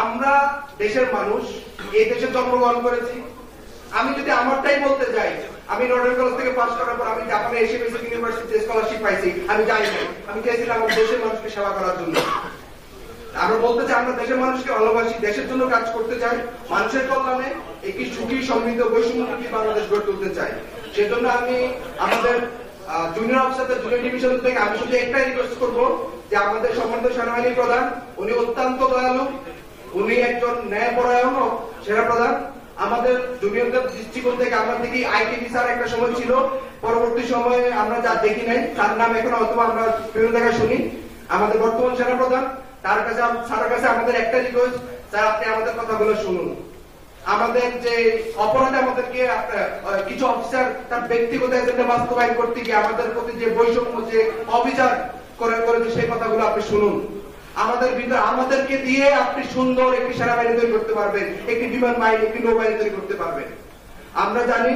আমরা দেশের মানুষ, এই দেশে জন্মগ্রহণ করেছি। আমি যদি আমারটাই বলতে যাই, আমি নর্ডার কলেজ থেকে পাস করার পর আমি জাপানে এসে বেসিক ইউনিভার্সিটিতে স্কলারশিপ পাইছি, আমি যাই নাই। আমি চেয়েছিলাম আমার দেশের মানুষকে সেবা করার জন্য। আমরা বলতে চাই আমরা দেশের মানুষকে ভালোবাসি, দেশের জন্য কাজ করতে চাই, মানুষের কল্যাণে একটি সুখী সমৃদ্ধ বৈষম্যমুক্ত বাংলাদেশ গড়ে তুলতে চাই। সেজন্য আমি আমাদের জুনিয়র অফিসারদের জুনিয়র ডিভিশন থেকে আমি শুধু একটাই রিকোয়েস্ট করবো যে আমাদের সম্মানিত সেনাবাহিনী প্রধান, উনি অত্যন্ত দয়ালু, উনি একজন ন্যায়পরায়ণ সেনা প্রধান। আমাদের জুনিয়রদের দৃষ্টিকোণ থেকে আমরা দেখি আইটিভি স্যার একটা সময় ছিল, পরবর্তী সময়ে আমরা যা দেখি নাই, তার নাম এখন হয়তো আমরা বিভিন্ন জায়গায় শুনি। আমাদের বর্তমান সেনা প্রধান, তার কাছে স্যারের কাছে আমাদের একটা রিকোয়েস্ট, স্যার আপনি আমাদের কথাগুলো শুনুন। আমাদের যে অপরাধে আমাদেরকে কিছু অফিসার তার ব্যক্তিগত এজেন্ডা বাস্তবায়ন করতে গিয়ে আমাদের প্রতি যে বৈষম্য, যে অবিচার করেছে সেই কথাগুলো আপনি শুনুন। আমাদের ভিতরে আমাদেরকে দিয়ে আপনি সুন্দর একটি সেনাবাহিনী তৈরি করতে পারবেন, একটি বিমান বাহিনী, একটি নৌবাহিনী তৈরি করতে পারবেন। আমরা জানি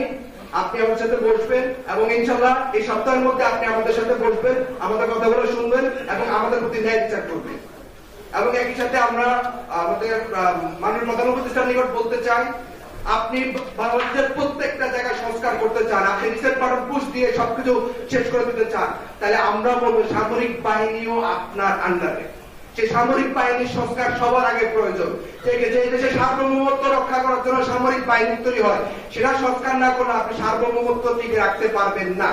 আপনি আমাদের সাথে বসবেন এবং ইনশাল্লাহ এই সপ্তাহের মধ্যে আপনি আমাদের সাথে বসবেন, আমাদের কথাগুলো শুনবেন এবং আমাদের প্রতি ন্যায় বিচার করবেন। এবং একই সাথে আমরা আমাদের মাননীয় প্রধান উপদেষ্টার নিকট বলতে চাই, আপনি বাংলাদেশের প্রত্যেকটা জায়গায় সংস্কার করতে চান, আপনি রিসেট বাটন পুশ দিয়ে সবকিছু শেষ করে দিতে চান, তাহলে আমরা বলবো সামরিক বাহিনীও আপনার আন্ডারে। সেই সামরিক বাহিনীর সংস্কার সবার আগে প্রয়োজন। যে দেশে সার্বভৌমত্ব রক্ষা করার জন্য সামরিক বাহিনী তৈরি হয়, সেটা সংস্কার না করলে আপনি সার্বভৌমত্ব টিকে রাখতে পারবেন না।